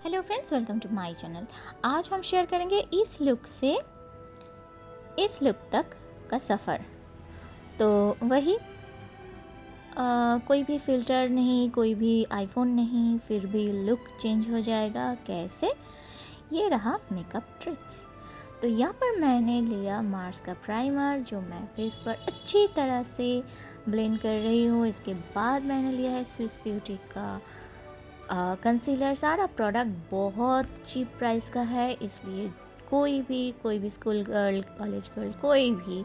Hello friends, welcome to my channel. आज हम share करेंगे इस लुक से इस लुक तक का सफ़र। तो वही कोई भी फ़िल्टर नहीं, कोई भी आईफोन नहीं, फिर भी लुक चेंज हो जाएगा कैसे। ये रहा मेकअप ट्रिक्स। तो यहाँ पर मैंने लिया मार्स का प्राइमर, जो मैं फेस पर अच्छी तरह से ब्लेंड कर रही हूँ। इसके बाद मैंने लिया है स्विस ब्यूटी का कंसीलर। सारा प्रोडक्ट बहुत चीप प्राइस का है, इसलिए कोई भी स्कूल गर्ल, कॉलेज गर्ल, कोई भी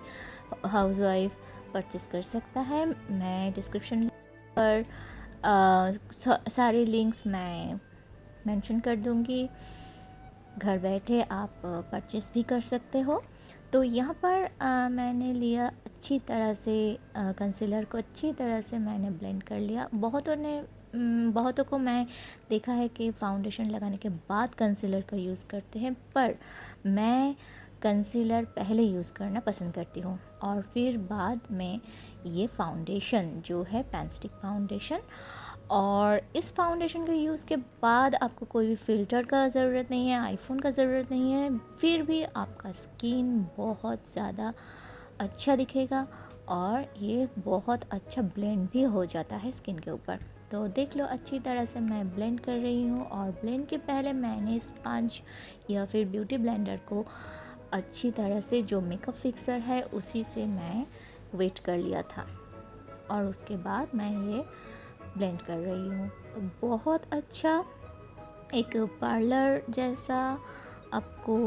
हाउसवाइफ परचेस कर सकता है। मैं डिस्क्रिप्शन पर सारे लिंक्स मैं मेंशन कर दूंगी। घर बैठे आप परचेस भी कर सकते हो। तो यहाँ पर मैंने लिया अच्छी तरह से कंसीलर को अच्छी तरह से मैंने ब्लेंड कर लिया। बहुतों को मैं देखा है कि फाउंडेशन लगाने के बाद कंसीलर का यूज़ करते हैं, पर मैं कंसीलर पहले यूज़ करना पसंद करती हूँ और फिर बाद में ये फाउंडेशन जो है पेन स्टिक फाउंडेशन। और इस फाउंडेशन के यूज़ के बाद आपको कोई भी फ़िल्टर का ज़रूरत नहीं है, आईफोन का ज़रूरत नहीं है, फिर भी आपका स्किन बहुत ज़्यादा अच्छा दिखेगा और ये बहुत अच्छा ब्लेंड भी हो जाता है स्किन के ऊपर। तो देख लो, अच्छी तरह से मैं ब्लेंड कर रही हूँ और ब्लेंड के पहले मैंने स्पंज या फिर ब्यूटी ब्लेंडर को अच्छी तरह से, जो मेकअप फिक्सर है उसी से मैं वेट कर लिया था और उसके बाद मैं ये ब्लेंड कर रही हूँ। तो बहुत अच्छा एक पार्लर जैसा आपको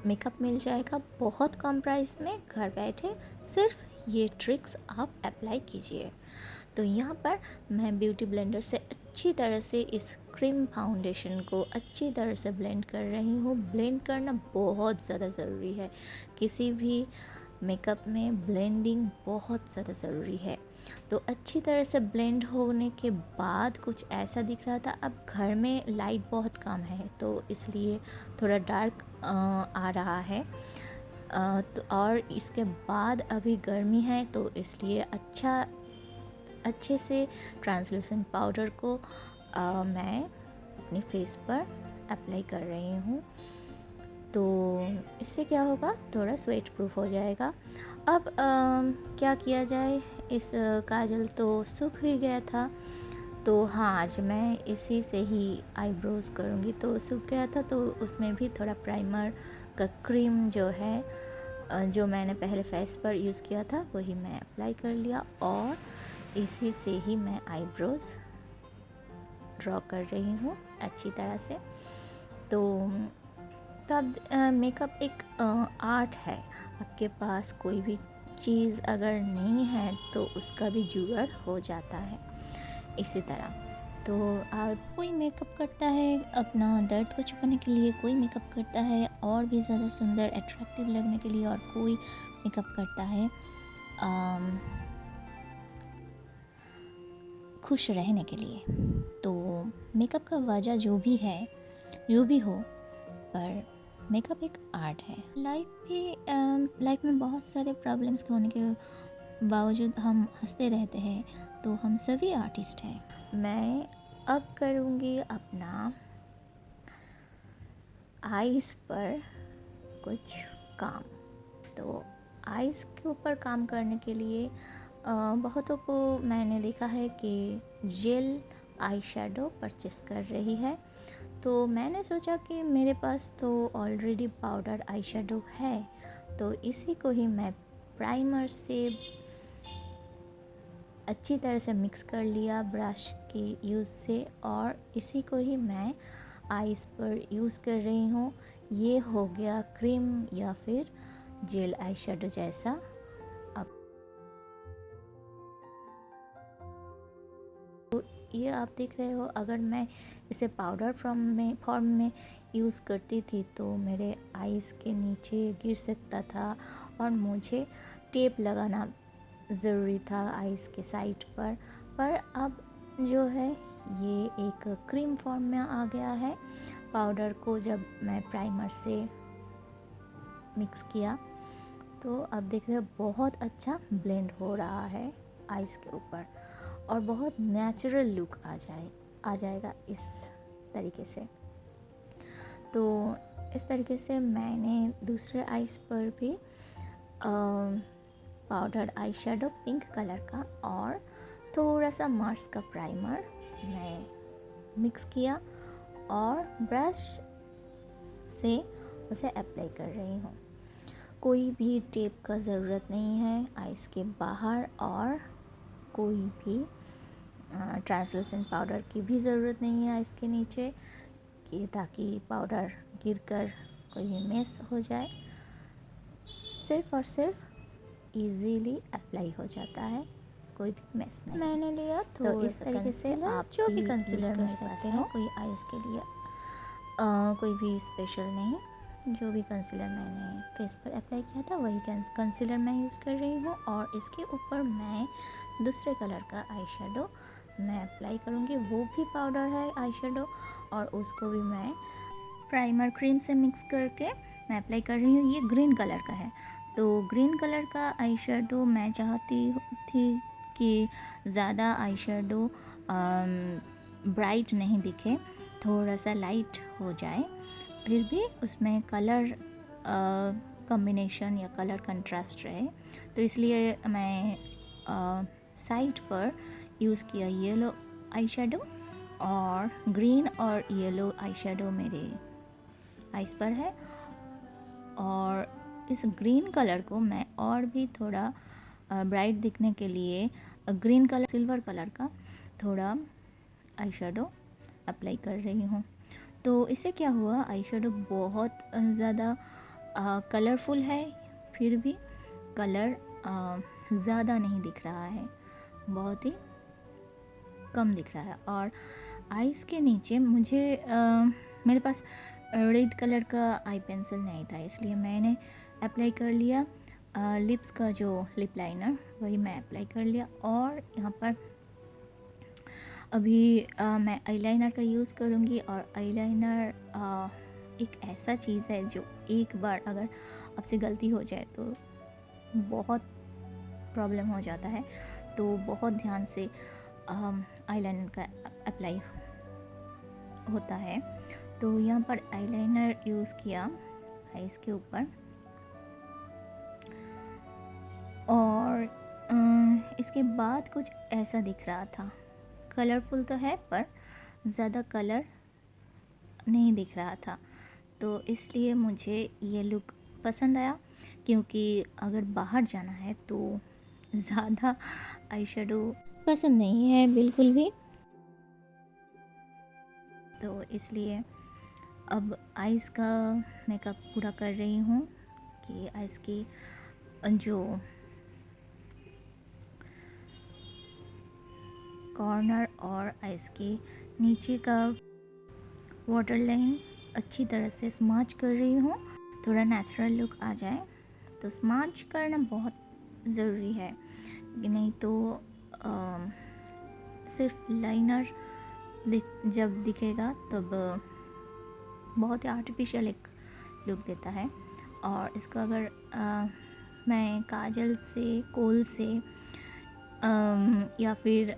मेकअप मिल जाएगा बहुत कम प्राइस में। घर बैठे सिर्फ ये ट्रिक्स आप अप्लाई कीजिए। तो यहाँ पर मैं ब्यूटी ब्लेंडर से अच्छी तरह से इस क्रीम फाउंडेशन को अच्छी तरह से ब्लेंड कर रही हूँ। ब्लेंड करना बहुत ज़्यादा ज़रूरी है, किसी भी मेकअप में ब्लेंडिंग बहुत ज़्यादा ज़रूरी है। तो अच्छी तरह से ब्लेंड होने के बाद कुछ ऐसा दिख रहा था। अब घर में लाइट बहुत कम है तो इसलिए थोड़ा डार्क आ रहा है। तो और इसके बाद अभी गर्मी है तो इसलिए अच्छे से ट्रांसलूसेंट पाउडर को मैं अपने फेस पर अप्लाई कर रही हूँ। तो इससे क्या होगा, थोड़ा स्वेट प्रूफ हो जाएगा। अब क्या किया जाए, इस काजल तो सूख ही गया था, तो हाँ आज मैं इसी से ही आईब्रोज़ करूँगी। तो सूख गया था तो उसमें भी थोड़ा प्राइमर का क्रीम जो है जो मैंने पहले फेस पर यूज़ किया था वही मैं अप्लाई कर लिया और इसी से ही मैं आईब्रोज़ ड्रॉ कर रही हूँ अच्छी तरह से। तो अब मेकअप एक आर्ट है। आपके पास कोई भी चीज़ अगर नहीं है तो उसका भी जुगाड़ हो जाता है इसी तरह। तो आप कोई मेकअप करता है अपना दर्द को छुपाने के लिए, कोई मेकअप करता है और भी ज़्यादा सुंदर अट्रैक्टिव लगने के लिए, और कोई मेकअप करता है खुश रहने के लिए। तो मेकअप का वजह जो भी है, जो भी हो, पर मेकअप एक आर्ट है। लाइफ में बहुत सारे प्रॉब्लम्स के होने के बावजूद हम हंसते रहते हैं, तो हम सभी आर्टिस्ट हैं। मैं अब करूँगी अपना आइज़ पर कुछ काम। तो आइज़ के ऊपर काम करने के लिए बहुतों को मैंने देखा है कि जेल आई शेडो परचेस कर रही है। तो मैंने सोचा कि मेरे पास तो ऑलरेडी पाउडर आई शेडो है, तो इसी को ही मैं प्राइमर से अच्छी तरह से मिक्स कर लिया ब्रश के यूज़ से और इसी को ही मैं आईज पर यूज़ कर रही हूँ। ये हो गया क्रीम या फिर जेल आई शेडो जैसा। अब तो ये आप देख रहे हो, अगर मैं इसे पाउडर फॉर्म में यूज़ करती थी तो मेरे आईज़ के नीचे गिर सकता था और मुझे टेप लगाना ज़रूरी था आईज़ के साइड पर अब जो है ये एक क्रीम फॉर्म में आ गया है। पाउडर को जब मैं प्राइमर से मिक्स किया तो अब देखिए बहुत अच्छा ब्लेंड हो रहा है आईज़ के ऊपर और बहुत नेचुरल लुक आ जाएगा इस तरीके से। तो इस तरीके से मैंने दूसरे आइज़ पर भी powder eye shadow pink colour का और थोड़ा सा मार्स का प्राइमर मैं मिक्स किया और ब्रश से उसे अप्लाई कर रही हूँ। कोई भी टेप का ज़रूरत नहीं है आइज़ के बाहर, और कोई भी ट्रांसलूसेंट पाउडर की भी ज़रूरत नहीं है आइज़ के नीचे, कि ताकि पाउडर गिरकर कोई भी मेस हो जाए। सिर्फ़ और सिर्फ इजीली अप्लाई हो जाता है, कोई भी मेस नहीं। मैंने लिया तो इस तरीके से आप जो भी कंसीलर कर सकते हो, कोई आइज़ के लिए कोई भी स्पेशल नहीं। जो भी कंसीलर मैंने फेस पर अप्लाई किया था वही कंसीलर मैं यूज़ कर रही हूँ, और इसके ऊपर मैं दूसरे कलर का आई शेडो मैं अप्लाई करूँगी। वो भी पाउडर है आई शेडो, और उसको भी मैं प्राइमर क्रीम से मिक्स करके मैं अप्लाई कर रही हूँ। ये ग्रीन कलर का है, तो ग्रीन कलर का आई शेडो मैं चाहती थी कि ज़्यादा आई शेडो ब्राइट नहीं दिखे, थोड़ा सा लाइट हो जाए, फिर भी उसमें कलर कॉम्बिनेशन या कलर कंट्रास्ट रहे। तो इसलिए मैं साइड पर यूज़ किया येलो आई शेडो, और ग्रीन और येलो आई शेडो मेरे आइज़ पर है। और इस ग्रीन कलर को मैं और भी थोड़ा ब्राइट दिखने के लिए ग्रीन कलर सिल्वर कलर का थोड़ा आई शेडो अप्लाई कर रही हूँ। तो इससे क्या हुआ, आई शेडो बहुत ज़्यादा कलरफुल है, फिर भी कलर ज़्यादा नहीं दिख रहा है, बहुत ही कम दिख रहा है। और आइज़ के नीचे मुझे मेरे पास रेड कलर का आई पेंसिल नहीं था, इसलिए मैंने अप्लाई कर लिया लिप्स का जो लिप लाइनर, वही मैं अप्लाई कर लिया। और यहाँ पर अभी मैं आईलाइनर का यूज़ करूँगी, और आईलाइनर एक ऐसा चीज़ है जो एक बार अगर आपसे गलती हो जाए तो बहुत प्रॉब्लम हो जाता है, तो बहुत ध्यान से आईलाइनर का अप्लाई होता है। तो यहाँ पर आईलाइनर यूज़ किया आइज़ के ऊपर, और इसके बाद कुछ ऐसा दिख रहा था। कलरफुल तो है पर ज़्यादा कलर नहीं दिख रहा था, तो इसलिए मुझे ये लुक पसंद आया। क्योंकि अगर बाहर जाना है तो ज़्यादा आई शेडो पसंद नहीं है बिल्कुल भी, तो इसलिए अब आइज़ का मेकअप पूरा कर रही हूँ कि आइज़ की जो कॉर्नर और आइज़ के नीचे का वाटर लाइन अच्छी तरह से स्मच कर रही हूँ, थोड़ा नेचुरल लुक आ जाए। तो स्मच करना बहुत ज़रूरी है, नहीं तो सिर्फ लाइनर जब दिखेगा तब बहुत ही आर्टिफिशियल एक लुक देता है। और इसको अगर मैं काजल से, कोल से या फिर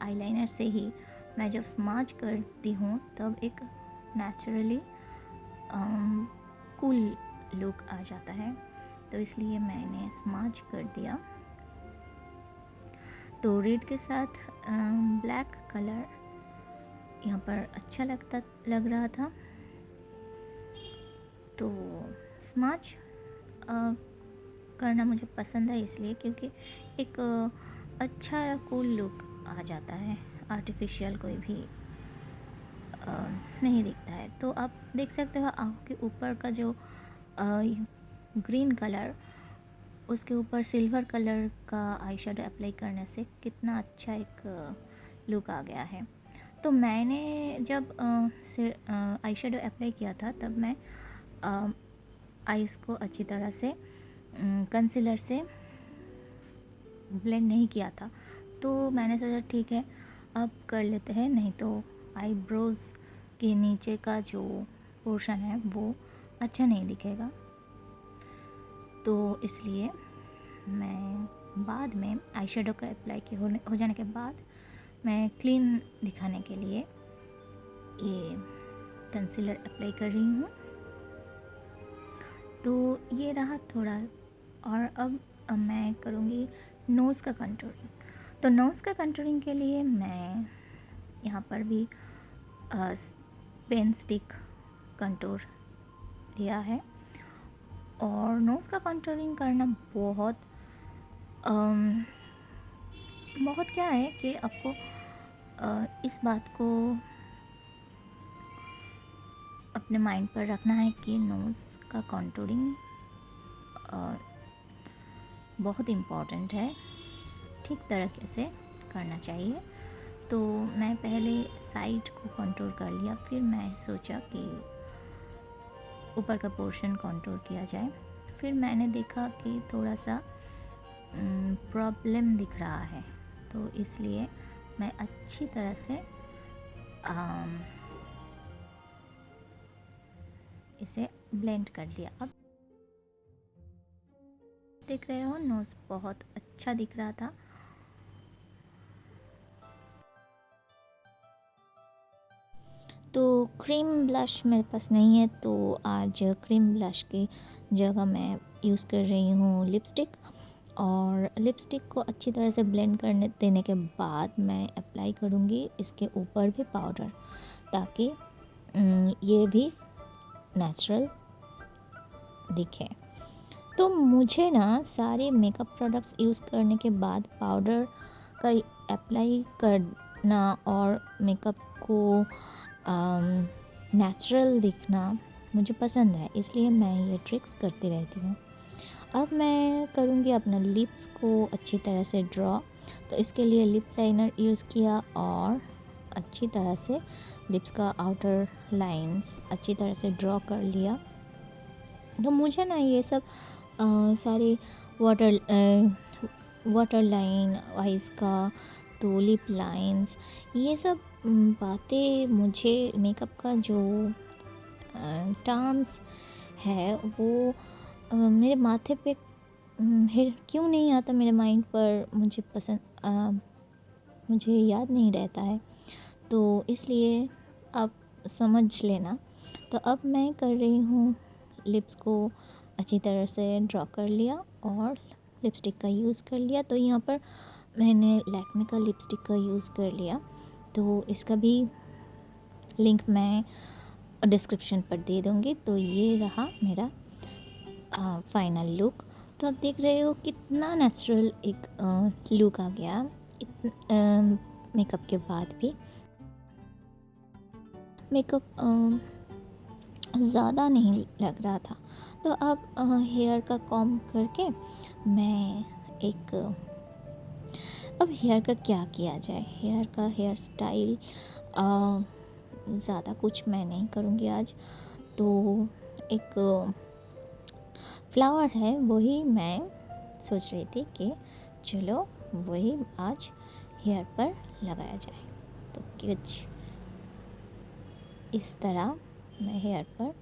आईलाइनर से ही मैं जब स्मच करती हूँ तब एक नेचुरली कूल लुक आ जाता है, तो इसलिए मैंने स्मच कर दिया। तो रेड के साथ ब्लैक कलर यहाँ पर अच्छा लग रहा था, तो स्मच करना मुझे पसंद है इसलिए, क्योंकि एक अच्छा कूल लुक आ जाता है, आर्टिफिशियल कोई भी नहीं दिखता है। तो आप देख सकते हो आँखों के ऊपर का जो ग्रीन कलर, उसके ऊपर सिल्वर कलर का आई शेडो अप्लाई करने से कितना अच्छा एक लुक आ गया है। तो मैंने जब आई शेडो अप्लाई किया था तब मैं आइज़ को अच्छी तरह से कंसीलर से ब्लेंड नहीं किया था, तो मैंने सोचा ठीक है अब कर लेते हैं, नहीं तो आईब्रोज़ के नीचे का जो पोर्शन है वो अच्छा नहीं दिखेगा। तो इसलिए मैं बाद में आई शेडो का अप्लाई हो जाने के बाद मैं क्लीन दिखाने के लिए ये कंसीलर अप्लाई कर रही हूँ। तो ये रहा थोड़ा। और अब मैं करूँगी नोज़ का कंटूरिंग। तो नोज़ का कंटूरिंग के लिए मैं यहाँ पर भी पेन स्टिक कंटूर लिया है। और नोज़ का कंटूरिंग करना बहुत क्या है कि आपको इस बात को अपने माइंड पर रखना है कि नोज़ का कंटूरिंग बहुत इम्पॉर्टेंट है, ठीक तरीके से करना चाहिए। तो मैं पहले साइड को कंटूर कर लिया, फिर मैं सोचा कि ऊपर का पोर्शन कंटूर किया जाए। फिर मैंने देखा कि थोड़ा सा प्रॉब्लम दिख रहा है, तो इसलिए मैं अच्छी तरह से इसे ब्लेंड कर दिया। अब देख रहे हो नोज़ बहुत अच्छा दिख रहा था। तो क्रीम ब्लश मेरे पास नहीं है, तो आज क्रीम ब्लश की जगह मैं यूज़ कर रही हूँ लिपस्टिक। और लिपस्टिक को अच्छी तरह से ब्लेंड करने देने के बाद मैं अप्लाई करूँगी इसके ऊपर भी पाउडर, ताकि ये भी नेचुरल दिखे। तो मुझे ना सारे मेकअप प्रोडक्ट्स यूज़ करने के बाद पाउडर का अप्लाई करना और मेकअप को नेचुरल दिखना मुझे पसंद है, इसलिए मैं ये ट्रिक्स करती रहती हूँ। अब मैं करूँगी अपना लिप्स को अच्छी तरह से ड्रॉ। तो इसके लिए लिप लाइनर यूज़ किया और अच्छी तरह से लिप्स का आउटर लाइंस अच्छी तरह से ड्रॉ कर लिया। तो मुझे ना ये सब सारे वाटर लाइन, आइज़ का, तो लिप लाइंस, ये सब बातें मुझे मेकअप का जो टर्म्स है वो मेरे माथे पे क्यों नहीं आता मेरे माइंड पर, मुझे याद नहीं रहता है, तो इसलिए आप समझ लेना। तो अब मैं कर रही हूँ, लिप्स को अच्छी तरह से ड्रॉ कर लिया और लिपस्टिक का यूज़ कर लिया। तो यहाँ पर मैंने लैक्मे का लिपस्टिक का यूज़ कर लिया, तो इसका भी लिंक मैं डिस्क्रिप्शन पर दे दूँगी। तो ये रहा मेरा फाइनल लुक। तो आप देख रहे हो कितना नेचुरल एक लुक आ गया मेकअप के बाद भी। मेकअप ज़्यादा नहीं लग रहा था। तो अब हेयर का कॉम्ब करके मैं अब हेयर का क्या किया जाए, हेयर स्टाइल ज़्यादा कुछ मैं नहीं करूँगी आज। तो एक फ्लावर है, वही मैं सोच रही थी कि चलो वही आज हेयर पर लगाया जाए। तो कुछ इस तरह मैं हेयर पर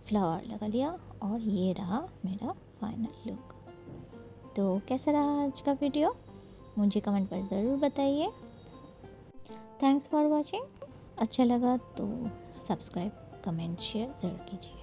फ्लावर लगा लिया और ये रहा मेरा फाइनल लुक। तो कैसा रहा आज का वीडियो, मुझे कमेंट पर ज़रूर बताइए। Thanks for watching. अच्छा लगा तो सब्सक्राइब, कमेंट, शेयर ज़रूर कीजिए।